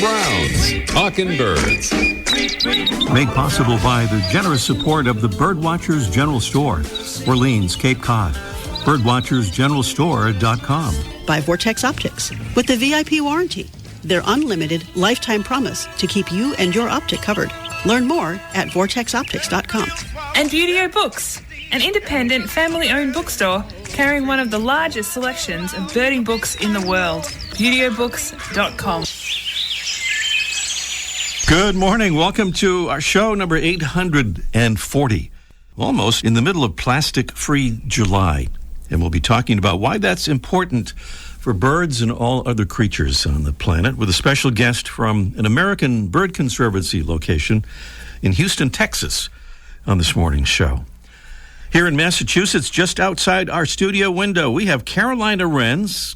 Browns, Talking Birds. Made possible by the generous support of the Birdwatchers General Store, Orleans, Cape Cod. Birdwatchersgeneralstore.com. By Vortex Optics, with the VIP warranty, their unlimited lifetime promise to keep you and your optic covered. Learn more at vortexoptics.com. And Beautyo Books, an independent family-owned bookstore carrying one of the largest selections of birding books in the world. BeautyBooks.com. Good morning. Welcome to our show number 840. Almost in the middle of Plastic-Free July. And we'll be talking about why that's important for birds and all other creatures on the planet with a special guest from an American Bird Conservancy location in Houston, Texas on this morning's show. Here in Massachusetts, just outside our studio window, we have Carolina wrens,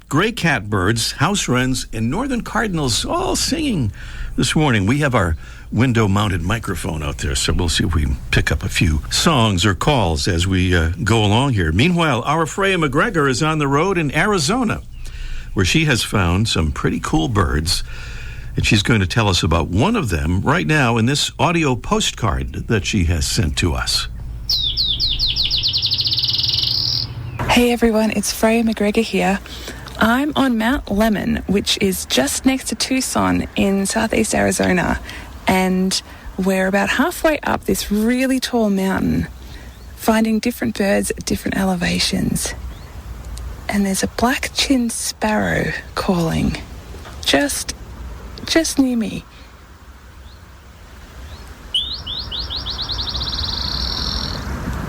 gray catbirds, house wrens, and northern cardinals all singing this morning. We have our window-mounted microphone out there, so we'll see if we can pick up a few songs or calls as we go along here. Meanwhile, our Freya McGregor is on the road in Arizona, where she has found some pretty cool birds, and she's going to tell us about one of them right now in this audio postcard that she has sent to us. Hey everyone, it's Freya McGregor here. I'm on Mount Lemmon, which is just next to Tucson in southeast Arizona, and we're about halfway up this really tall mountain, finding different birds at different elevations. And there's a black-chinned sparrow calling just near me.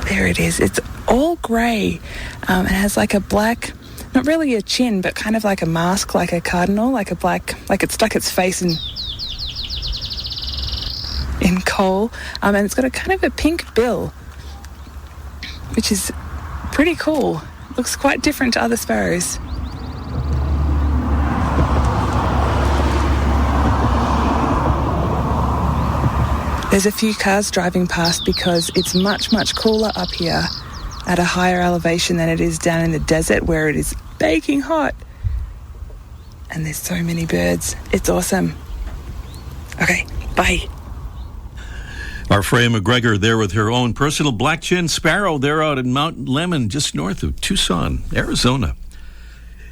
There it is. It's all grey. It has like a black, not really a chin, but kind of like a mask, like a cardinal, like a black, like it stuck its face in coal. And it's got a kind of a pink bill, which is pretty cool. Looks quite different to other sparrows. There's a few cars driving past because it's much, much cooler up here at a higher elevation than it is down in the desert where it is baking hot. And there's so many birds. It's awesome. Okay, bye. Our Freya McGregor there with her own personal black-chinned sparrow there out in Mount Lemmon, just north of Tucson, Arizona.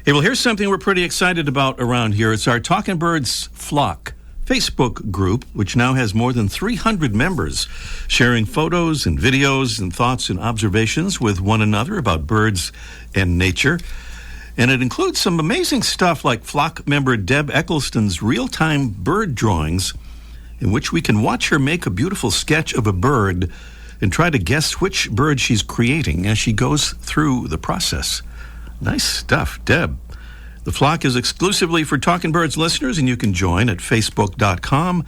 Hey, well, here's something we're pretty excited about around here. It's our Talking Birds Flock Facebook group, which now has more than 300 members sharing photos and videos and thoughts and observations with one another about birds and nature. And it includes some amazing stuff like flock member Deb Eccleston's real-time bird drawings, in which we can watch her make a beautiful sketch of a bird and try to guess which bird she's creating as she goes through the process. Nice stuff, Deb. The flock is exclusively for Talking Birds listeners, and you can join at facebook.com.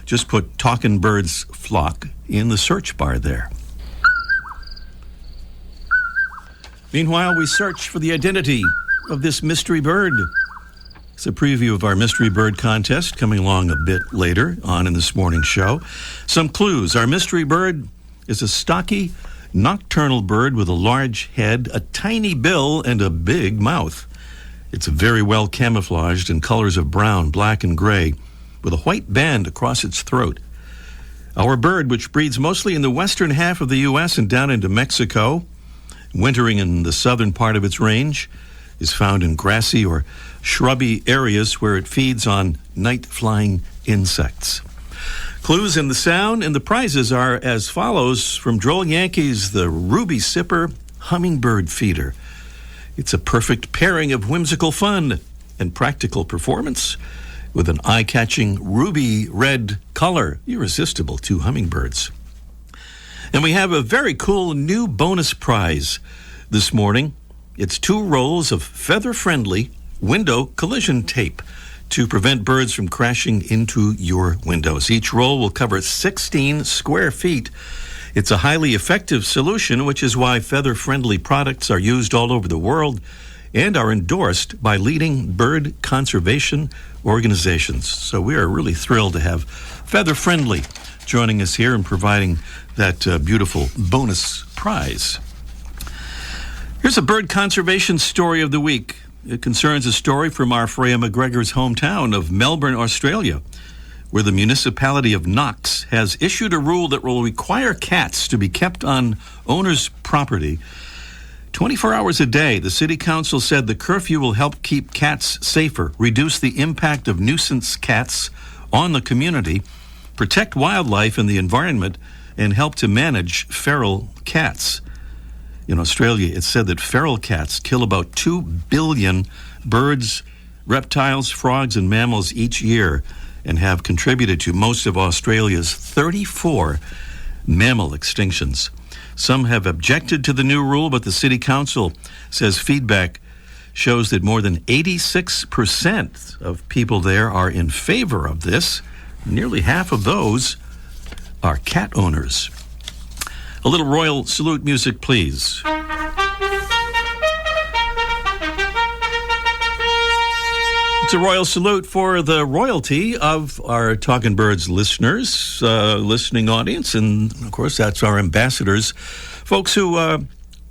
Just put Talking Birds Flock in the search bar there. Meanwhile, we search for the identity of this mystery bird. It's a preview of our mystery bird contest coming along a bit later on in this morning's show. Some clues. Our mystery bird is a stocky, nocturnal bird with a large head, a tiny bill, and a big mouth. It's very well camouflaged in colors of brown, black, and gray, with a white band across its throat. Our bird, which breeds mostly in the western half of the U.S. and down into Mexico, wintering in the southern part of its range, is found in grassy or shrubby areas where it feeds on night-flying insects. Clues in the sound and the prizes are as follows. From Droll Yankees, the Ruby Sipper Hummingbird Feeder. It's a perfect pairing of whimsical fun and practical performance with an eye-catching ruby red color, irresistible to hummingbirds. And we have a very cool new bonus prize this morning. It's 2 rolls of feather-friendly window collision tape to prevent birds from crashing into your windows. Each roll will cover 16 square feet. It's a highly effective solution, which is why feather-friendly products are used all over the world and are endorsed by leading bird conservation organizations. So we are really thrilled to have Feather-Friendly joining us here and providing that beautiful bonus prize. Here's a bird conservation story of the week. It concerns a story from our Freya McGregor's hometown of Melbourne, Australia, where the municipality of Knox has issued a rule that will require cats to be kept on owners' property 24 hours a day. The city council said the curfew will help keep cats safer, reduce the impact of nuisance cats on the community, protect wildlife and the environment, and help to manage feral cats. In Australia, it's said that feral cats kill about 2 billion birds, reptiles, frogs, and mammals each year and have contributed to most of Australia's 34 mammal extinctions. Some have objected to the new rule, but the City Council says feedback shows that more than 86% of people there are in favor of this. Nearly half of those are cat owners. A little royal salute music, please. It's a royal salute for the royalty of our Talking Birds listeners, listening audience, and of course that's our ambassadors, folks who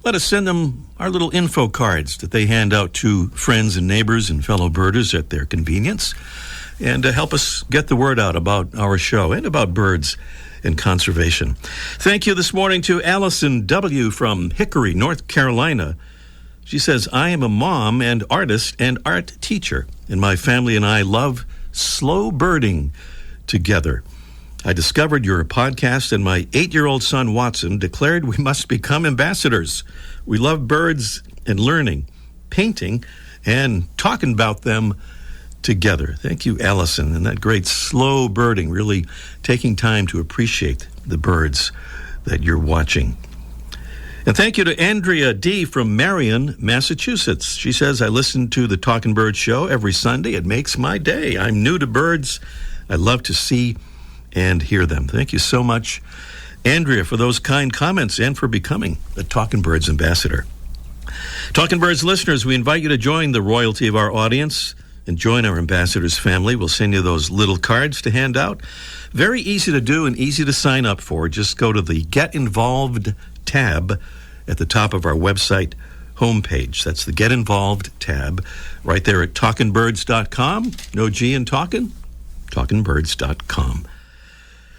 let us send them our little info cards that they hand out to friends and neighbors and fellow birders at their convenience, and help us get the word out about our show and about birds and conservation. Thank you this morning to Allison W. from Hickory, North Carolina. She says, I am a mom and artist and art teacher, and my family and I love slow birding together. I discovered your podcast, and my 8-year-old son, Watson, declared we must become ambassadors. We love birds and learning, painting, and talking about them together. Thank you, Allison, and that great slow birding, really taking time to appreciate the birds that you're watching. And thank you to Andrea D. from Marion, Massachusetts. She says, I listen to the Talking Birds show every Sunday. It makes my day. I'm new to birds. I love to see and hear them. Thank you so much, Andrea, for those kind comments and for becoming the Talking Birds ambassador. Talking Birds listeners, we invite you to join the royalty of our audience and join our ambassadors family. We'll send you those little cards to hand out. Very easy to do and easy to sign up for. Just go to the Get Involved tab at the top of our website homepage. That's the Get Involved tab right there at talkingbirds.com. No G in talking, talkingbirds.com.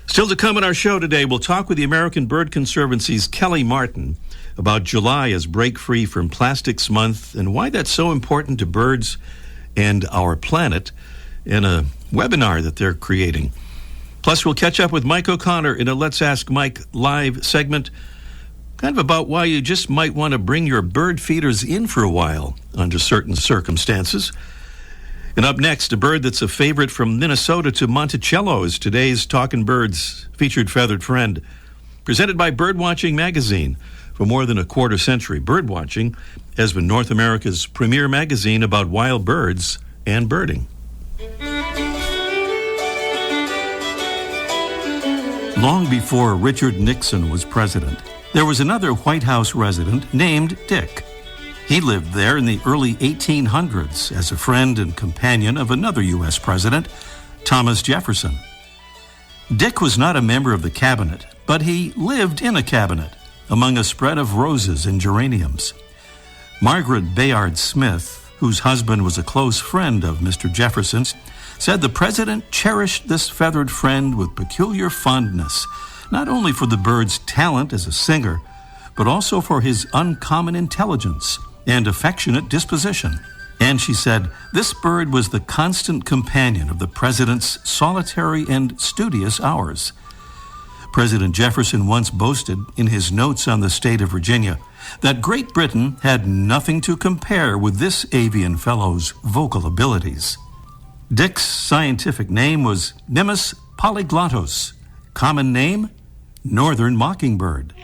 Still to come on our show today, we'll talk with the American Bird Conservancy's Kelly Martin about July as Break Free from Plastics Month and why that's so important to birds and our planet in a webinar that they're creating. Plus, we'll catch up with Mike O'Connor in a Let's Ask Mike live segment, kind of about why you just might want to bring your bird feeders in for a while under certain circumstances. And up next, a bird that's a favorite from Minnesota to Monticello is today's Talking Birds featured feathered friend. Presented by Birdwatching Magazine. For more than a quarter century, Birdwatching has been North America's premier magazine about wild birds and birding. Long before Richard Nixon was president, there was another White House resident named Dick. He lived there in the early 1800s as a friend and companion of another U.S. president, Thomas Jefferson. Dick was not a member of the cabinet, but he lived in a cabinet among a spread of roses and geraniums. Margaret Bayard Smith, whose husband was a close friend of Mr. Jefferson's, said the president cherished this feathered friend with peculiar fondness, not only for the bird's talent as a singer, but also for his uncommon intelligence and affectionate disposition. And she said, this bird was the constant companion of the president's solitary and studious hours. President Jefferson once boasted in his notes on the state of Virginia that Great Britain had nothing to compare with this avian fellow's vocal abilities. Dick's scientific name was Mimus polyglottos, common name, northern mockingbird.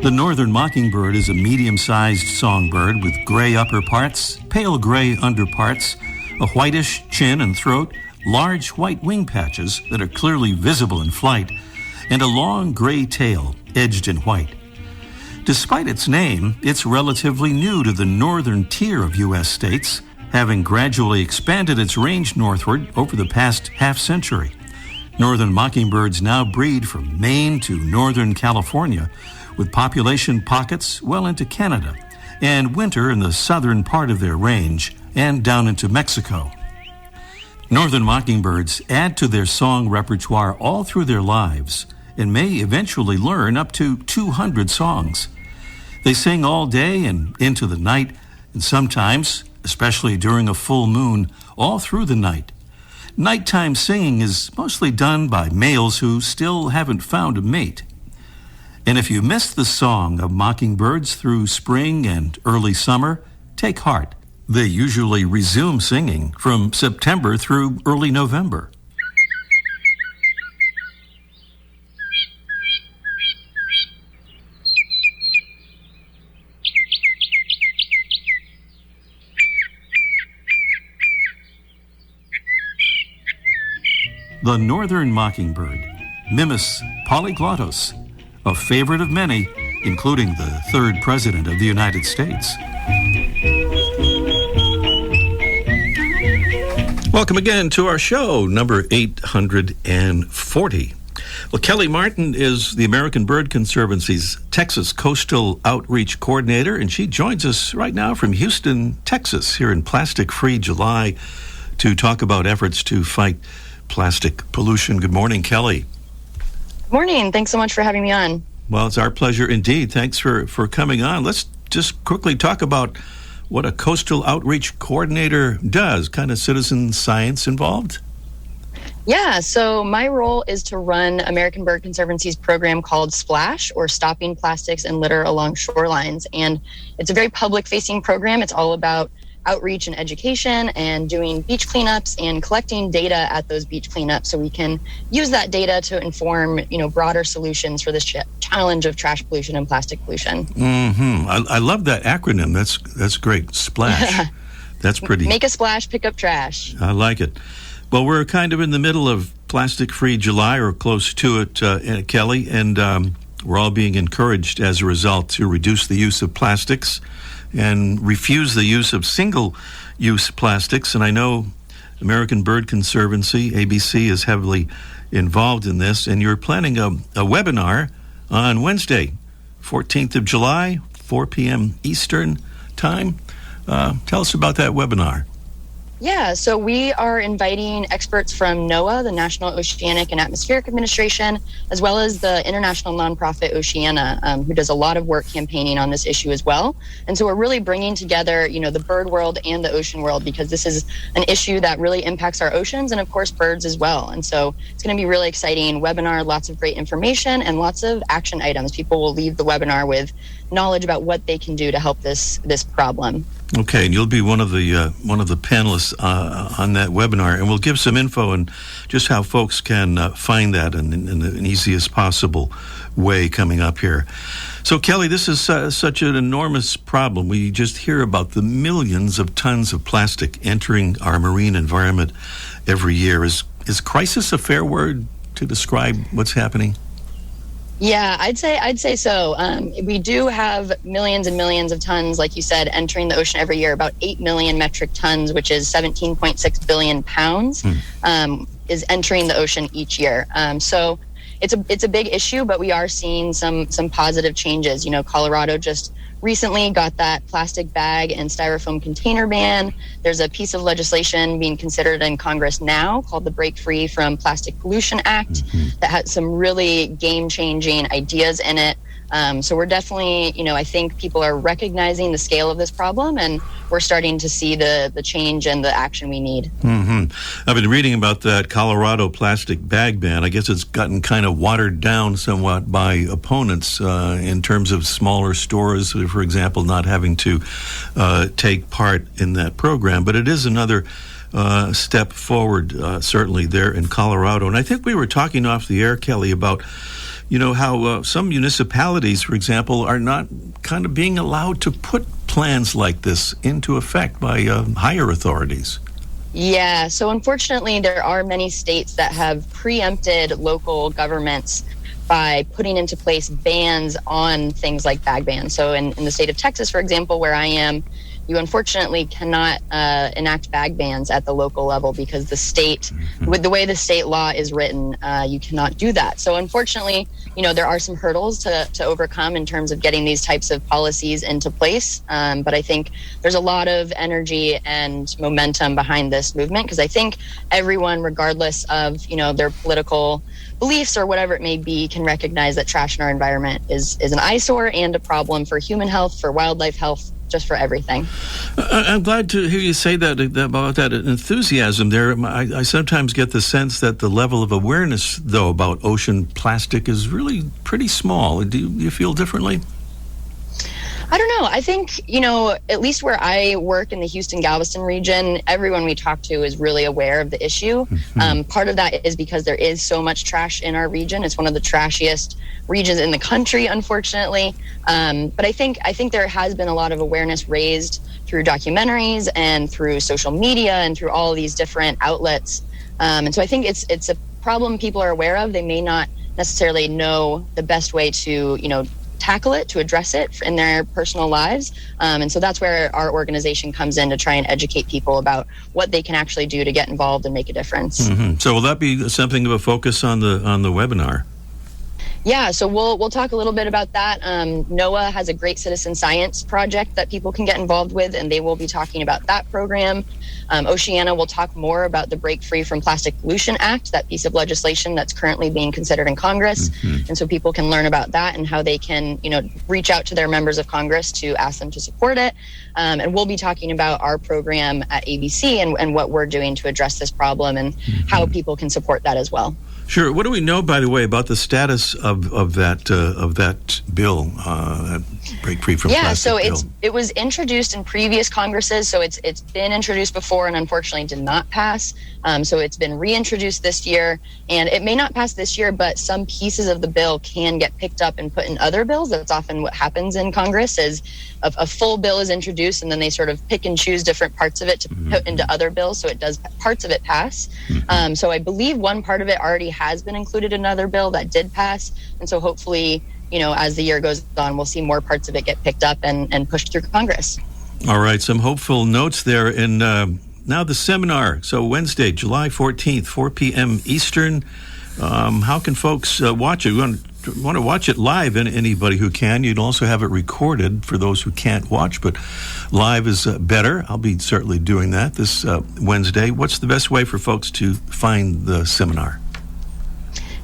The northern mockingbird is a medium-sized songbird with gray upper parts, pale gray underparts, a whitish chin and throat, large white wing patches that are clearly visible in flight, and a long gray tail edged in white. Despite its name, it's relatively new to the northern tier of U.S. states, having gradually expanded its range northward over the past half-century. Northern mockingbirds now breed from Maine to northern California, with population pockets well into Canada, and winter in the southern part of their range and down into Mexico. Northern mockingbirds add to their song repertoire all through their lives and may eventually learn up to 200 songs. They sing all day and into the night, and sometimes, especially during a full moon, all through the night. Nighttime singing is mostly done by males who still haven't found a mate. And if you missed the song of mockingbirds through spring and early summer, take heart. They usually resume singing from September through early November. The northern mockingbird, Mimus polyglottos, a favorite of many, including the third president of the United States. Welcome again to our show, number 840. Well, Kelly Martin is the American Bird Conservancy's Texas Coastal Outreach Coordinator, and she joins us right now from Houston, Texas, here in Plastic Free July, to talk about efforts to fight plastic pollution. Good morning, Kelly. Good morning. Thanks so much for having me on. Well, it's our pleasure indeed. Thanks for coming on. Let's just quickly talk about what a Coastal Outreach Coordinator does. Kind of citizen science involved? Yeah, so my role is to run American Bird Conservancy's program called SPLASH, or Stopping Plastics and Litter Along Shorelines. And it's a very public-facing program. It's all about outreach and education and doing beach cleanups and collecting data at those beach cleanups so we can use that data to inform, broader solutions for this challenge of trash pollution and plastic pollution. Mm-hmm. I love that acronym. That's great. SPLASH. That's pretty. Make a splash, pick up trash. I like it. Well, we're kind of in the middle of Plastic Free July, or close to it, Kelly, and we're all being encouraged as a result to reduce the use of plastics and refuse the use of single-use plastics. And I know American Bird Conservancy, ABC, is heavily involved in this, and you're planning a webinar on Wednesday, 14th of July, 4 p.m. Eastern Time. Tell us about that webinar. Yeah, so we are inviting experts from NOAA, the National Oceanic and Atmospheric Administration, as well as the international nonprofit Oceana, who does a lot of work campaigning on this issue as well. And so we're really bringing together, the bird world and the ocean world, because this is an issue that really impacts our oceans and, of course, birds as well. And so it's going to be a really exciting webinar, lots of great information and lots of action items. People will leave the webinar with knowledge about what they can do to help this problem. Okay, and you'll be one of the panelists on that webinar, and we'll give some info on just how folks can find that in an easiest possible way coming up here. So, Kelly, this is such an enormous problem. We just hear about the millions of tons of plastic entering our marine environment every year. Is crisis a fair word to describe what's happening? Yeah, I'd say so. We do have millions and millions of tons, like you said, entering the ocean every year. About 8 million metric tons, which is 17.6 billion pounds, is entering the ocean each year. So it's a big issue, but we are seeing some positive changes. Colorado just recently got that plastic bag and styrofoam container ban. There's a piece of legislation being considered in Congress now called the Break Free from Plastic Pollution Act that has some really game-changing ideas in it. So we're definitely, I think people are recognizing the scale of this problem, and we're starting to see the change and the action we need. Mm-hmm. I've been reading about that Colorado plastic bag ban. I guess it's gotten kind of watered down somewhat by opponents in terms of smaller stores, for example, not having to take part in that program. But it is another step forward, certainly there in Colorado. And I think we were talking off the air, Kelly, about how some municipalities, for example, are not kind of being allowed to put plans like this into effect by higher authorities. Yeah, so unfortunately, there are many states that have preempted local governments by putting into place bans on things like bag bans. So in the state of Texas, for example, where I am, you unfortunately cannot enact bag bans at the local level because the state, with the way the state law is written, you cannot do that. So unfortunately, there are some hurdles to overcome in terms of getting these types of policies into place. But I think there's a lot of energy and momentum behind this movement, because I think everyone, regardless of, their political beliefs or whatever it may be, can recognize that trash in our environment is an eyesore and a problem for human health, for wildlife health, just for everything. I'm glad to hear you say that about that enthusiasm there. I sometimes get the sense that the level of awareness, though, about ocean plastic is really pretty small. Do you feel differently? I don't know. I think, at least where I work in the Houston-Galveston region, everyone we talk to is really aware of the issue. Part of that is because there is so much trash in our region. It's one of the trashiest regions in the country, unfortunately. But I think there has been a lot of awareness raised through documentaries and through social media and through all of these different outlets. And so I think it's a problem people are aware of. They may not necessarily know the best way to, tackle it, to address it in their personal lives. And so that's where our organization comes in, to try and educate people about what they can actually do to get involved and make a difference. So will that be something of a focus on the webinar? Yeah, so we'll talk a little bit about that. NOAA has a great citizen science project that people can get involved with, and they will be talking about that program. Oceana will talk more about the Break Free from Plastic Pollution Act, that piece of legislation that's currently being considered in Congress. And so people can learn about that and how they can, reach out to their members of Congress to ask them to support it. And we'll be talking about our program at ABC and what we're doing to address this problem and how people can support that as well. Sure. What do we know, by the way, about the status of that bill, Break Free from Plastic bill? Yeah, so it was introduced in previous Congresses, so it's been introduced before and unfortunately did not pass. So it's been reintroduced this year, and it may not pass this year, but some pieces of the bill can get picked up and put in other bills. That's often what happens in Congress, is a full bill is introduced and then they sort of pick and choose different parts of it to put into other bills, so it does parts of it pass. So I believe one part of it already has been included in another bill that did pass, and so hopefully, as the year goes on, we'll see more parts of it get picked up and pushed through Congress. All right, some hopeful notes there. And now the seminar. So Wednesday, July 14th, 4 p.m. Eastern. How can folks watch it? We want to watch it live, and anybody who can. You'd also have it recorded for those who can't watch, but live is better. I'll be certainly doing that this Wednesday. What's the best way for folks to find the seminar?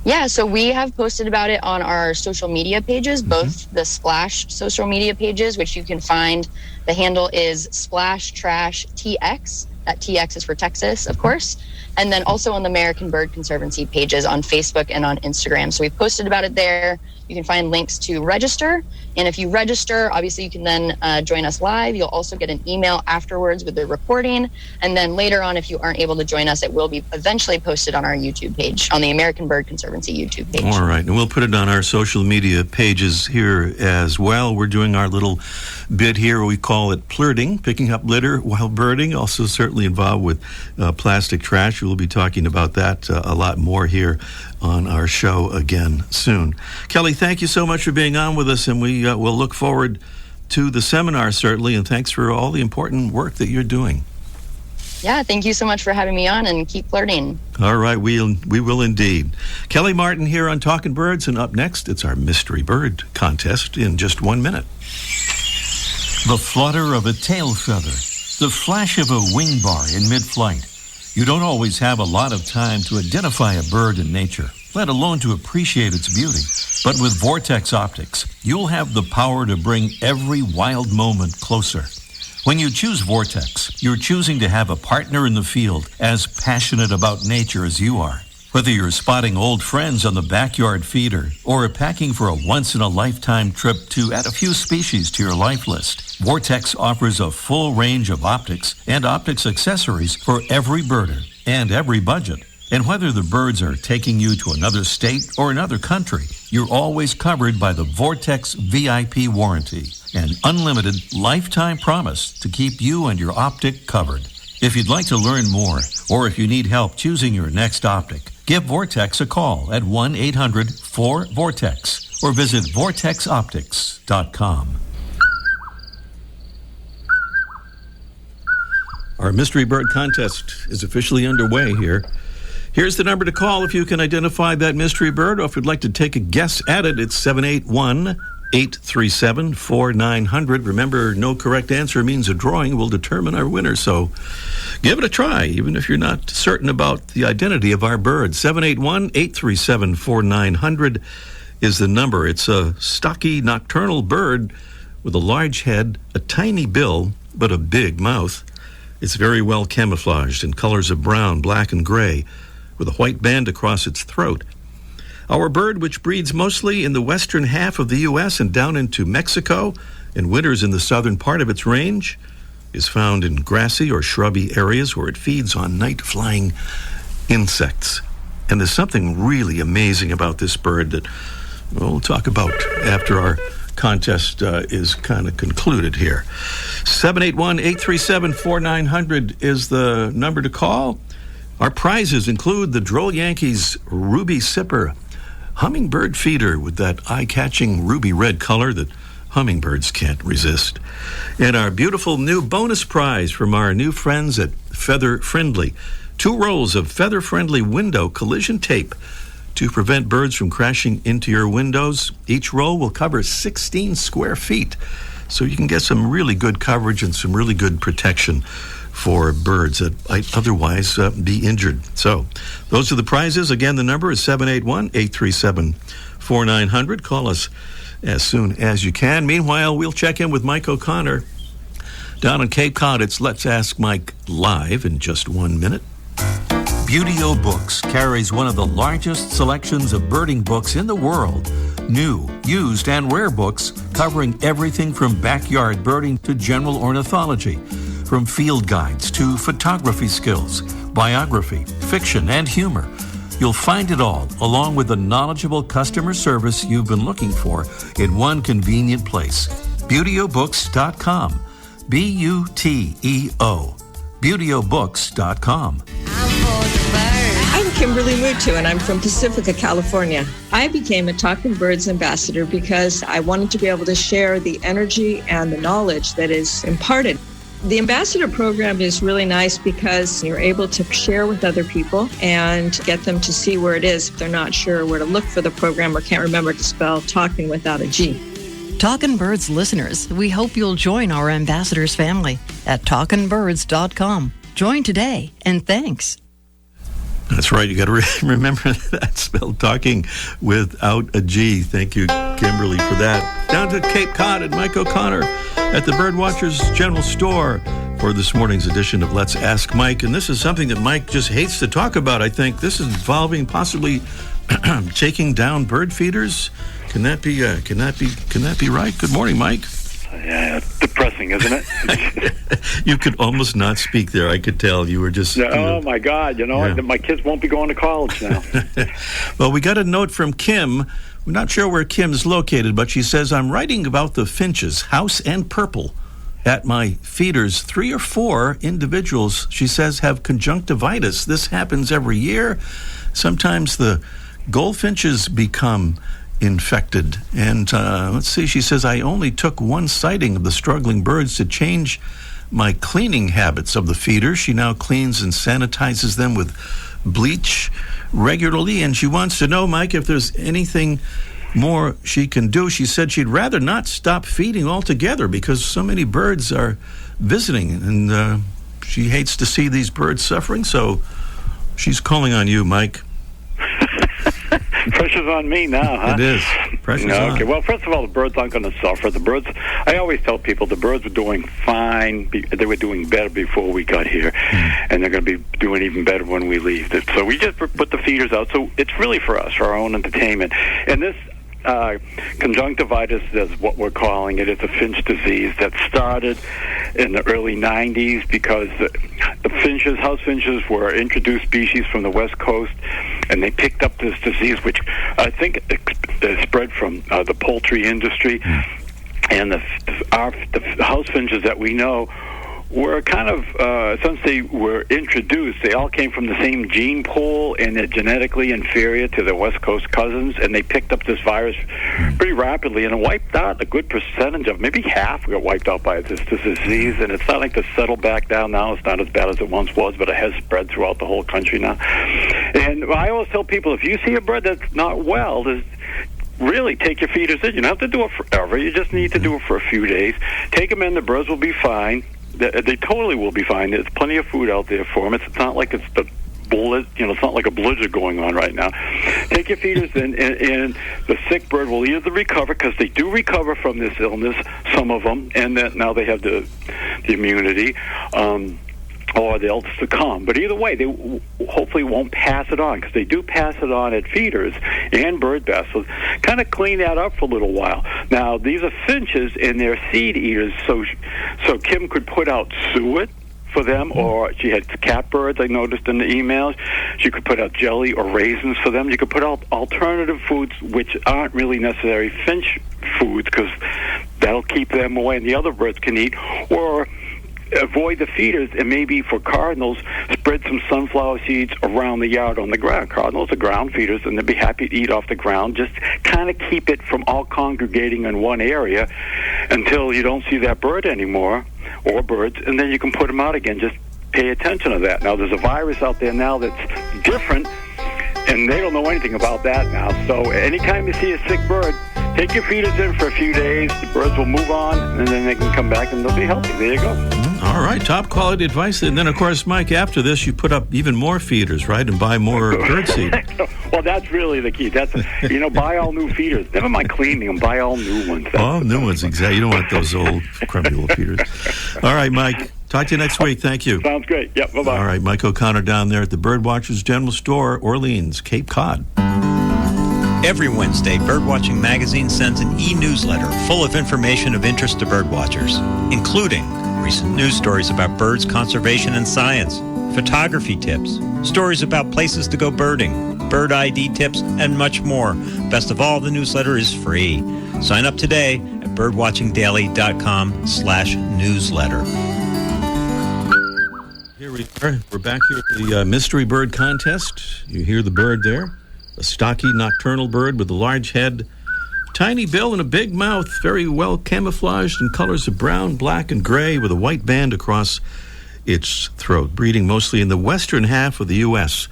Yeah, so we have posted about it on our social media pages, both the Splash social media pages, which you can find. The handle is Splash Trash TX. That TX is for Texas, of course. And then also on the American Bird Conservancy pages on Facebook and on Instagram. So we've posted about it there. You can find links to register. And if you register, obviously you can then join us live. You'll also get an email afterwards with the recording. And then later on, if you aren't able to join us, it will be eventually posted on our YouTube page, on the American Bird Conservancy YouTube page. All right. And we'll put it on our social media pages here as well. We're doing our little bit here. We call it plurting, picking up litter while birding. Also certainly involved with plastic trash. We'll be talking about that a lot more here on our show again soon. Kelly, thank you so much for being on with us, and we will look forward to the seminar, certainly, and thanks for all the important work that you're doing. Yeah, thank you so much for having me on, and keep flirting. All right, we will indeed. Kelly Martin here on Talking Birds, and up next, it's our Mystery Bird contest in just 1 minute. The flutter of a tail feather, the flash of a wing bar in mid-flight. You don't always have a lot of time to identify a bird in nature, let alone to appreciate its beauty. But with Vortex Optics, you'll have the power to bring every wild moment closer. When you choose Vortex, you're choosing to have a partner in the field as passionate about nature as you are. Whether you're spotting old friends on the backyard feeder or packing for a once-in-a-lifetime trip to add a few species to your life list, Vortex offers a full range of optics and optics accessories for every birder and every budget. And whether the birds are taking you to another state or another country, you're always covered by the Vortex VIP warranty, an unlimited lifetime promise to keep you and your optic covered. If you'd like to learn more, or if you need help choosing your next optic, give Vortex a call at 1-800-4VORTEX or visit vortexoptics.com. Our mystery bird contest is officially underway here. Here's the number to call if you can identify that mystery bird, or if you'd like to take a guess at it. It's 781-837-4900. Remember, no correct answer means a drawing will determine our winner, so give it a try, even if you're not certain about the identity of our bird. 781-837-4900 is the number. It's a stocky nocturnal bird with a large head, a tiny bill, but a big mouth. It's very well camouflaged in colors of brown, black, and gray, with a white band across its throat. Our bird, which breeds mostly in the western half of the U.S. and down into Mexico and winters in the southern part of its range, is found in grassy or shrubby areas where it feeds on night-flying insects. And there's something really amazing about this bird that we'll talk about after our contest is kind of concluded here. 781-837-4900 is the number to call. Our prizes include the Droll Yankees Ruby Sipper hummingbird feeder with that eye-catching ruby red color that hummingbirds can't resist, and our beautiful new bonus prize from our new friends at Feather Friendly, 2 rolls of Feather Friendly window collision tape to prevent birds from crashing into your windows. Each roll will cover 16 square feet, so you can get some really good coverage and some really good protection for birds that might otherwise be injured. So those are the prizes. Again, the number is 781-837-4900. Call us as soon as you can. Meanwhile, we'll check in with Mike O'Connor down in Cape Cod. It's Let's Ask Mike Live in just 1 minute. Beauty-O Books carries one of the largest selections of birding books in the world. New, used, and rare books covering everything from backyard birding to general ornithology. From field guides to photography skills, biography, fiction, and humor. You'll find it all, along with the knowledgeable customer service you've been looking for, in one convenient place. BeautyOBooks.com. B-U-T-E-O. BeautyOBooks.com. I'm Kimberly Mutu, and I'm from Pacifica, California. I became a Talking Birds ambassador because I wanted to be able to share the energy and the knowledge that is imparted. The ambassador program is really nice because you're able to share with other people and get them to see where it is if they're not sure where to look for the program or can't remember to spell talking without a G. Talkin' Birds listeners, we hope you'll join our ambassadors family at talkinbirds.com. Join today, and thanks. That's right. You got to remember that spelled talking without a G. Thank you, Kimberly, for that. Down to Cape Cod and Mike O'Connor at the Birdwatchers General Store for this morning's edition of Let's Ask Mike. And this is something that Mike just hates to talk about, I think. This is involving possibly taking down bird feeders. Can that be right? Good morning, Mike. Yeah, it's depressing, isn't it? You could almost not speak there. I could tell you were just... my God, my kids won't be going to college now. Well, we got a note from Kim. We're not sure where Kim's located, but she says, I'm writing about the finches, house and purple, at my feeders. 3 or 4 individuals, she says, have conjunctivitis. This happens every year. Sometimes the goldfinches become infected. And let's see, she says, I only took 1 sighting of the struggling birds to change my cleaning habits of the feeders. She now cleans and sanitizes them with bleach regularly, and she wants to know, Mike, if there's anything more she can do. She said she'd rather not stop feeding altogether because so many birds are visiting, and she hates to see these birds suffering, so she's calling on you, Mike. Pressure's on me now, huh? It is. Pressure's on. Okay, well, first of all, the birds aren't going to suffer. The birds, I always tell people the birds were doing fine. They were doing better before we got here, and they're going to be doing even better when we leave. So we just put the feeders out. So it's really for us, for our own entertainment. And this conjunctivitis is what we're calling it. It's a finch disease that started in the early 90s because the finches, house finches, were introduced species from the West Coast, and they picked up this disease, which I think spread from the poultry industry. And the house finches that we know were kind of, since they were introduced, they all came from the same gene pool, and they're genetically inferior to their West Coast cousins, and they picked up this virus pretty rapidly, and it wiped out a good percentage of, maybe half got wiped out by this disease, and it's not like to settle back down now. It's not as bad as it once was, but it has spread throughout the whole country now. And I always tell people, if you see a bird that's not well, really take your feeders in. You don't have to do it forever. You just need to do it for a few days. Take them in. The birds will be fine. They totally will be fine. There's plenty of food out there for them. It's not like it's the it's not like a blizzard going on right now. Take your feeders in, and the sick bird will either recover, because they do recover from this illness, some of them, and that now they have the immunity, or they'll succumb. But either way, they hopefully won't pass it on, because they do pass it on at feeders and bird baths. So kind of clean that up for a little while. Now, these are finches, and they're seed eaters, so Kim could put out suet for them, or she had catbirds, I noticed in the emails. She could put out jelly or raisins for them. You could put out alternative foods which aren't really necessary finch foods, because that'll keep them away, and the other birds can eat. Or avoid the feeders, and maybe for cardinals, spread some sunflower seeds around the yard on the ground. Cardinals are ground feeders, and they'll be happy to eat off the ground. Just kind of keep it from all congregating in one area until you don't see that bird anymore, or birds, and then you can put them out again. Just pay attention to that. Now, there's a virus out there now that's different, and they don't know anything about that now. So anytime you see a sick bird, take your feeders in for a few days. The birds will move on, and then they can come back, and they'll be healthy. There you go. All right, top quality advice. And then, of course, Mike, after this, you put up even more feeders, right, and buy more bird seed. Well, that's really the key. That's buy all new feeders. Never mind cleaning them. Buy all new ones. All new ones, exactly. You don't want those old, crummy little feeders. All right, Mike. Talk to you next week. Thank you. Sounds great. Yep, bye-bye. All right, Mike O'Connor down there at the Birdwatchers General Store, Orleans, Cape Cod. Every Wednesday, Birdwatching Magazine sends an e-newsletter full of information of interest to birdwatchers, including recent news stories about birds, conservation, and science, photography tips, stories about places to go birding, bird ID tips, and much more. Best of all, the newsletter is free. Sign up today at birdwatchingdaily.com/newsletter. Here we are. We're back here at the Mystery Bird Contest. You hear the bird there. A stocky nocturnal bird with a large head, tiny bill and a big mouth, very well camouflaged in colors of brown, black, and gray, with a white band across its throat, breeding mostly in the western half of the U.S.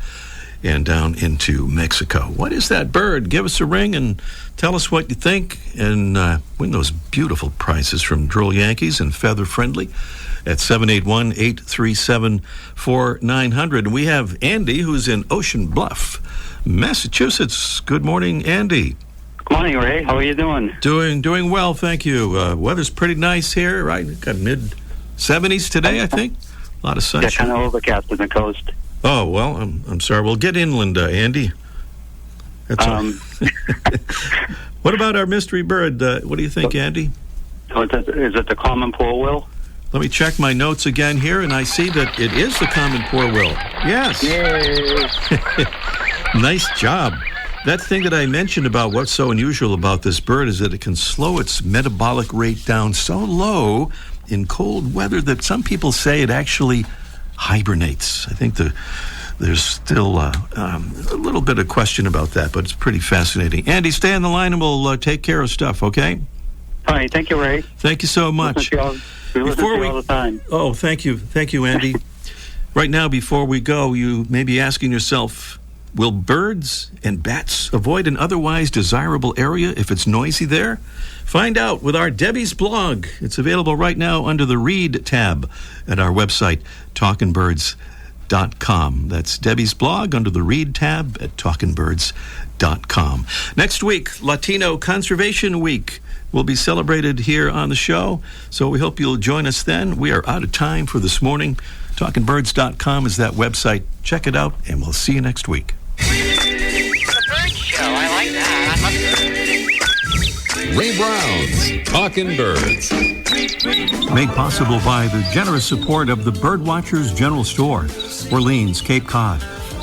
and down into Mexico. What is that bird? Give us a ring and tell us what you think, and win those beautiful prizes from Droll Yankees and Feather Friendly at 781-837-4900. And we have Andy, who's in Ocean Bluff, Massachusetts. Good morning, Andy. Good morning, Ray. How are you doing? Doing well, thank you. Weather's pretty nice here, right? We've got mid-70s today, I think. A lot of sunshine. Yeah, kind of overcast on the coast. Oh, well, I'm sorry. We'll get inland, Andy. That's all. What about our mystery bird? What do you think, Andy? Is it the common poorwill? Let me check my notes again here, and I see that it is the common poorwill. Yes. Yay. Nice job. That thing that I mentioned about what's so unusual about this bird is that it can slow its metabolic rate down so low in cold weather that some people say it actually hibernates. I think there's still a little bit of question about that, but it's pretty fascinating. Andy, stay on the line and we'll take care of stuff, okay? All right. Thank you, Ray. Thank you so much. We listen to you all the time. Oh, thank you. Thank you, Andy. Right now, before we go, you may be asking yourself, will birds and bats avoid an otherwise desirable area if it's noisy there? Find out with our Debbie's blog. It's available right now under the Read tab at our website, talkingbirds.com. That's Debbie's blog under the Read tab at talkingbirds.com. Next week, Latino Conservation Week will be celebrated here on the show, so we hope you'll join us then. We are out of time for this morning. Talkingbirds.com is that website. Check it out, and we'll see you next week. The Bird Show. I like that. Ray Brown's Talkin' Birds. Made possible by the generous support of the Birdwatchers General Store, Orleans, Cape Cod.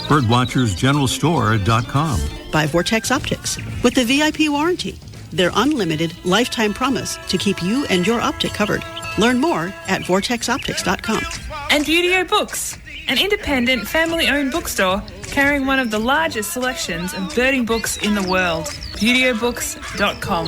Birdwatchersgeneralstore.com. By Vortex Optics with the VIP warranty. Their unlimited lifetime promise to keep you and your optic covered. Learn more at vortexoptics.com. And Buteo Books, an independent family-owned bookstore carrying one of the largest selections of birding books in the world. ButeoBooks.com.